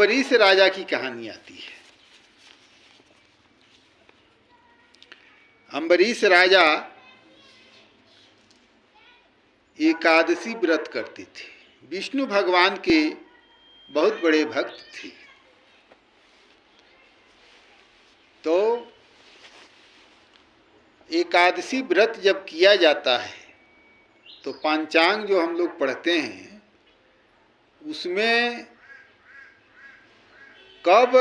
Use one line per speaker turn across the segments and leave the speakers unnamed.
अम्बरीश राजा की कहानी आती है। अम्बरीश राजा एकादशी व्रत करते थे। विष्णु भगवान के बहुत बड़े भक्त थे। तो एकादशी व्रत जब किया जाता है तो पंचांग जो हम लोग पढ़ते हैं उसमें कब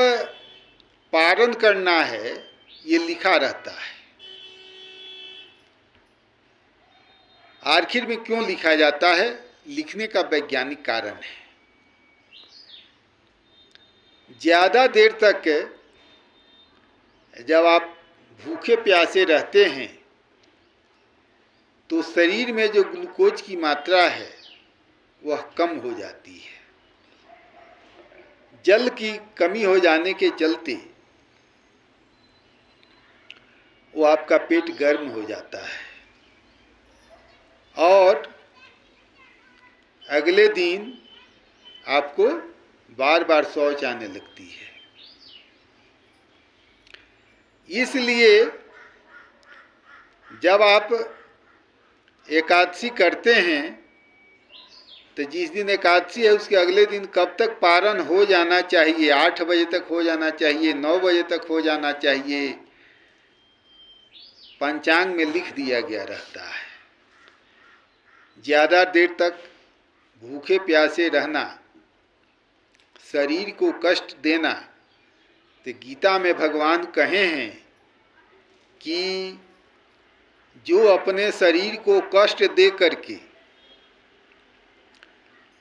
पारण करना है ये लिखा रहता है। आखिर में क्यों लिखा जाता है, लिखने का वैज्ञानिक कारण है। ज़्यादा देर तक जब आप भूखे प्यासे रहते हैं तो शरीर में जो ग्लूकोज की मात्रा है वह कम हो जाती है। जल की कमी हो जाने के चलते वो आपका पेट गर्म हो जाता है और अगले दिन आपको बार बार शौच आने लगती है। इसलिए जब आप एकादशी करते हैं तो जिस दिन एकादशी है उसके अगले दिन कब तक पारण हो जाना चाहिए, 8 बजे तक हो जाना चाहिए, 9 बजे तक हो जाना चाहिए, पंचांग में लिख दिया गया रहता है। ज़्यादा देर तक भूखे प्यासे रहना, शरीर को कष्ट देना, तो गीता में भगवान कहे हैं कि जो अपने शरीर को कष्ट दे करके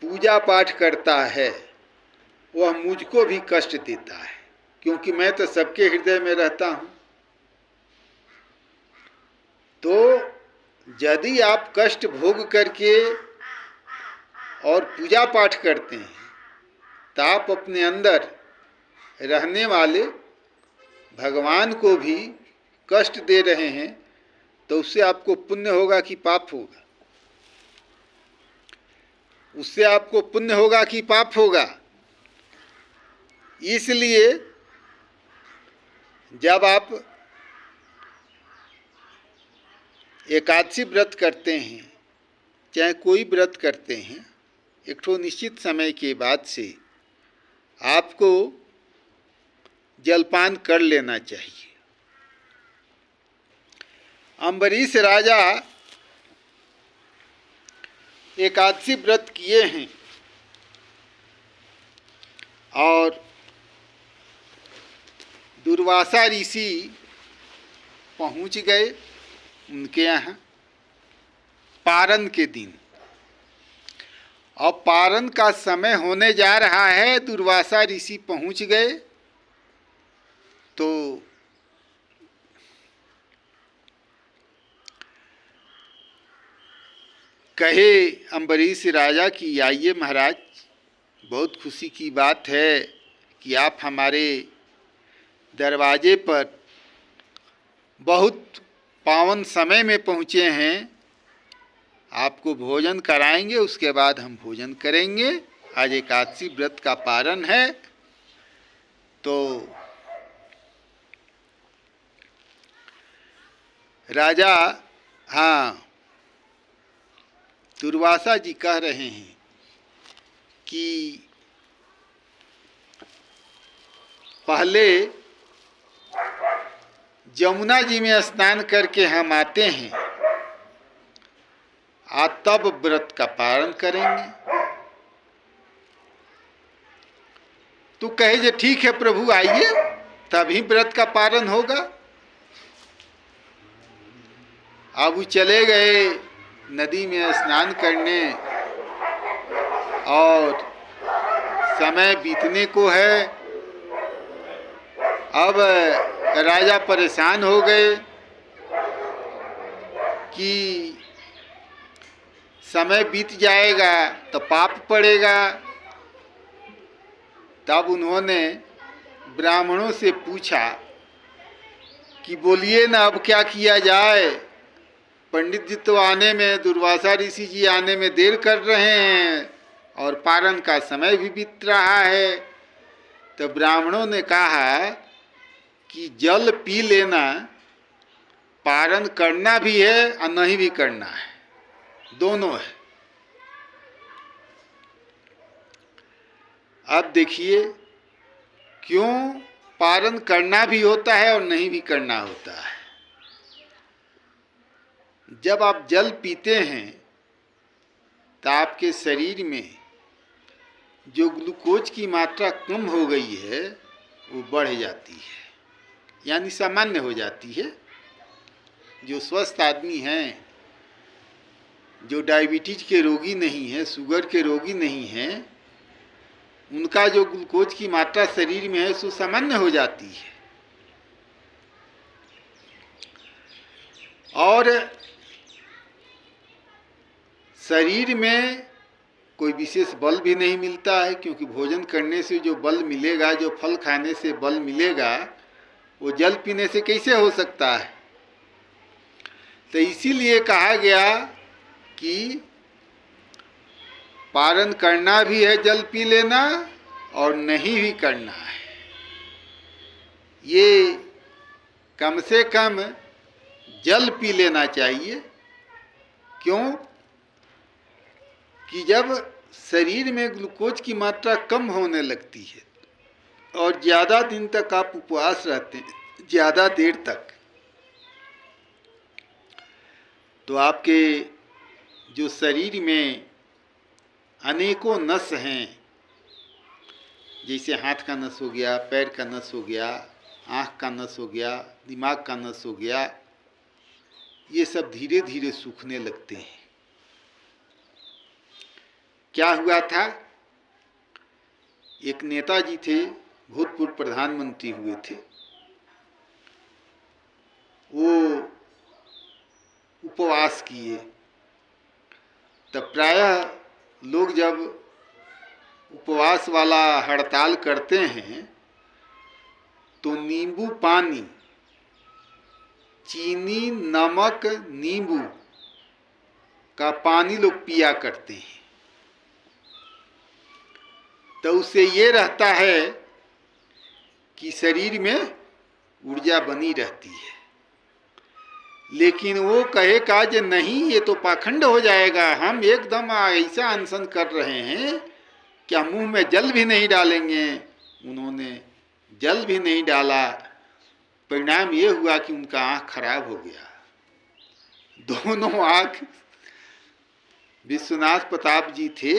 पूजा पाठ करता है वह मुझको भी कष्ट देता है, क्योंकि मैं तो सबके हृदय में रहता हूँ। तो यदि आप कष्ट भोग करके और पूजा पाठ करते हैं तो आप अपने अंदर रहने वाले भगवान को भी कष्ट दे रहे हैं। तो उससे आपको पुण्य होगा कि पाप होगा? उससे आपको पुण्य होगा कि पाप होगा? इसलिए जब आप एकादशी व्रत करते हैं, चाहे कोई व्रत करते हैं, एक ठो निश्चित समय के बाद से आपको जलपान कर लेना चाहिए। अम्बरीश राजा एकादशी व्रत किए हैं और दुर्वासा ऋषि पहुंच गए उनके यहाँ पारण के दिन। अब पारण का समय होने जा रहा है, दुर्वासा ऋषि पहुंच गए तो कहे अम्बरीश राजा कि आइए महाराज, बहुत खुशी की बात है कि आप हमारे दरवाजे पर बहुत पावन समय में पहुँचे हैं। आपको भोजन कराएंगे, उसके बाद हम भोजन करेंगे। आज एकादशी व्रत का पारण है। तो राजा, हाँ, दुर्वासा जी कह रहे हैं कि पहले जमुना जी में स्नान करके हम आते हैं, आज तब व्रत का पारण करेंगे। तो कहे जे ठीक है प्रभु, आइए, तभी व्रत का पारण होगा। अब वो चले गए नदी में स्नान करने और समय बीतने को है। अब राजा परेशान हो गए कि समय बीत जाएगा तो पाप पड़ेगा। तब उन्होंने ब्राह्मणों से पूछा कि बोलिए ना, अब क्या किया जाए? पंडित जी तो आने में, दुर्वासा ऋषि जी आने में देर कर रहे हैं और पारण का समय भी बीत रहा है। तो ब्राह्मणों ने कहा कि जल पी लेना पारण करना भी है और नहीं भी करना है, दोनों है। अब देखिए क्यों पारण करना भी होता है और नहीं भी करना होता है। जब आप जल पीते हैं तो आपके शरीर में जो ग्लूकोज की मात्रा कम हो गई है वो बढ़ जाती है, यानी सामान्य हो जाती है। जो स्वस्थ आदमी हैं, जो डायबिटीज के रोगी नहीं हैं, शुगर के रोगी नहीं हैं, उनका जो ग्लूकोज की मात्रा शरीर में है सो सामान्य हो जाती है। और शरीर में कोई विशेष बल भी नहीं मिलता है, क्योंकि भोजन करने से जो बल मिलेगा, जो फल खाने से बल मिलेगा, वो जल पीने से कैसे हो सकता है। तो इसीलिए कहा गया कि पारण करना भी है जल पी लेना और नहीं भी करना है। ये कम से कम जल पी लेना चाहिए। क्यों कि जब शरीर में ग्लूकोज की मात्रा कम होने लगती है और ज़्यादा दिन तक आप उपवास रहते हैं, ज़्यादा देर तक, तो आपके जो शरीर में अनेकों नस हैं, जैसे हाथ का नस हो गया, पैर का नस हो गया, आँख का नस हो गया, दिमाग का नस हो गया, ये सब धीरे धीरे सूखने लगते हैं। क्या हुआ था, एक नेताजी थे, भूतपूर्व प्रधानमंत्री हुए थे, वो उपवास किए। तब प्रायः लोग जब उपवास वाला हड़ताल करते हैं तो नींबू पानी, चीनी, नमक, नींबू का पानी लोग पिया करते हैं। तो उससे ये रहता है कि शरीर में ऊर्जा बनी रहती है। लेकिन वो कहेगा कि नहीं, ये तो पाखंड हो जाएगा, हम एकदम ऐसा अनशन कर रहे हैं कि हम मुंह में जल भी नहीं डालेंगे। उन्होंने जल भी नहीं डाला, परिणाम ये हुआ कि उनका आँख खराब हो गया। दोनों आँख, विश्वनाथ प्रताप जी थे,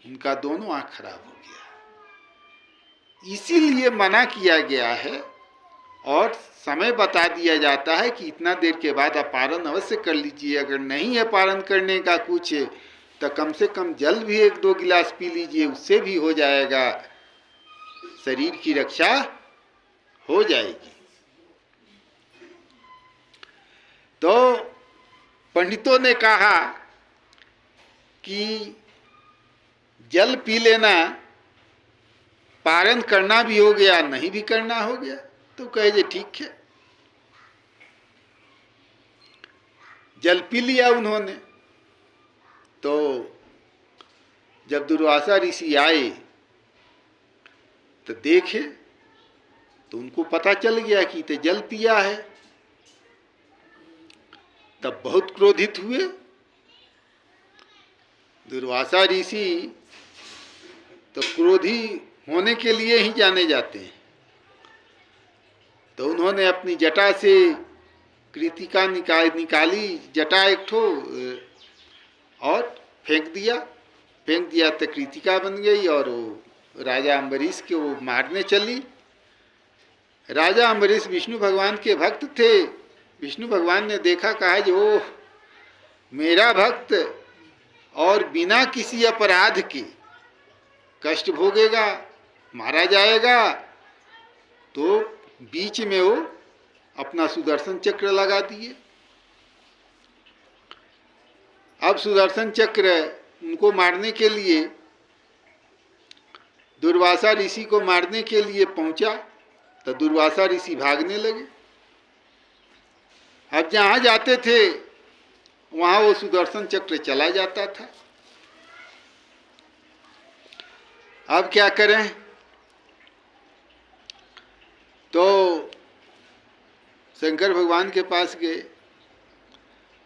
उनका दोनों आँख खराब हो गया। इसीलिए मना किया गया है और समय बता दिया जाता है कि इतना देर के बाद आप पारण अवश्य कर लीजिए। अगर नहीं है पारण करने का कुछ तो कम से कम जल भी 1-2 गिलास पी लीजिए, उससे भी हो जाएगा, शरीर की रक्षा हो जाएगी। तो पंडितों ने कहा कि जल पी लेना पारण करना भी हो गया, नहीं भी करना हो गया। तो कहे जे ठीक है, जल पी लिया उन्होंने। तो जब दुर्वासा ऋषि आए तो देखे तो उनको पता चल गया कि ते जल पिया है। तब बहुत क्रोधित हुए। दुर्वासा ऋषि तो क्रोधी होने के लिए ही जाने जाते हैं। तो उन्होंने अपनी जटा से कृतिका निकाली, जटा एक ठो, और फेंक दिया तो कृतिका बन गई और वो राजा अम्बरीश के वो मारने चली। राजा अम्बरीश विष्णु भगवान के भक्त थे। विष्णु भगवान ने देखा, कहा जो मेरा भक्त और बिना किसी अपराध के कष्ट भोगेगा, मारा जाएगा। तो बीच में वो अपना सुदर्शन चक्र लगा दिए। अब सुदर्शन चक्र उनको मारने के लिए, दुर्वासा ऋषि को मारने के लिए पहुंचा तो दुर्वासा ऋषि भागने लगे। अब जहाँ जाते थे वहाँ वो सुदर्शन चक्र चला जाता था। अब क्या करें, तो शंकर भगवान के पास गए,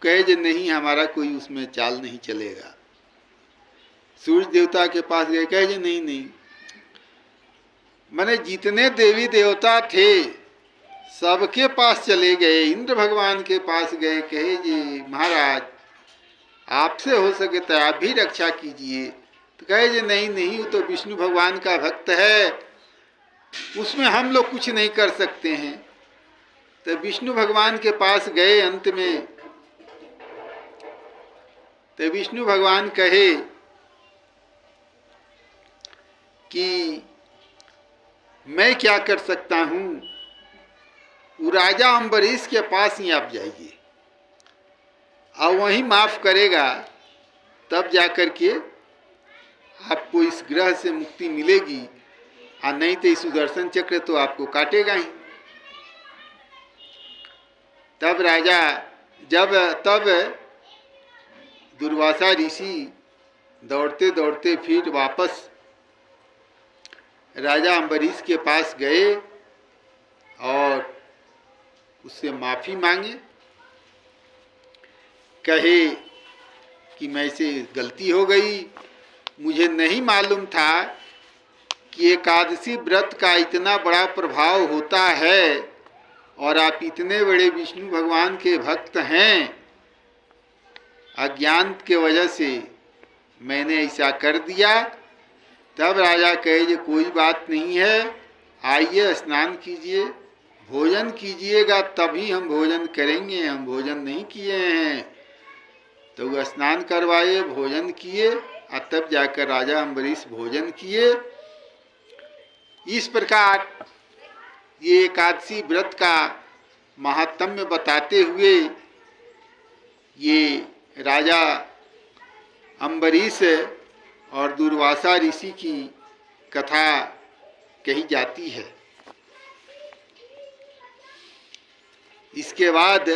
कहे जे नहीं, हमारा कोई उसमें चाल नहीं चलेगा। सूर्य देवता के पास गए, कहे जे नहीं नहीं, माने जितने देवी देवता थे सबके पास चले गए। इंद्र भगवान के पास गए, कहे जी महाराज आपसे हो सके तो आप भी रक्षा कीजिए। तो कहे जे नहीं नहीं, वो तो विष्णु भगवान का भक्त है, उसमें हम लोग कुछ नहीं कर सकते हैं। तो विष्णु भगवान के पास गए अंत में, तो विष्णु भगवान कहे कि मैं क्या कर सकता हूँ, वो राजा अम्बरीश के पास ही आप जाइए और वहीं माफ़ करेगा, तब जाकर के आपको इस ग्रह से मुक्ति मिलेगी, और नहीं तो इस सुदर्शन चक्र तो आपको काटेगा ही। तब राजा तब दुर्वासा ऋषि दौड़ते दौड़ते फिर वापस राजा अम्बरीश के पास गए और उससे माफ़ी मांगे। कहे कि मैं से गलती हो गई, मुझे नहीं मालूम था कि एकादशी व्रत का इतना बड़ा प्रभाव होता है और आप इतने बड़े विष्णु भगवान के भक्त हैं। अज्ञान के वजह से मैंने ऐसा कर दिया। तब राजा कहे जे कोई बात नहीं है, आइए स्नान कीजिए, भोजन कीजिएगा तभी हम भोजन करेंगे, हम भोजन नहीं किए हैं। तो वो स्नान करवाए, भोजन किए, और तब जाकर राजा अम्बरीश भोजन किए। इस प्रकार ये एकादशी व्रत का महात्म्य बताते हुए ये राजा अम्बरीश और दुर्वासा ऋषि की कथा कही जाती है। इसके बाद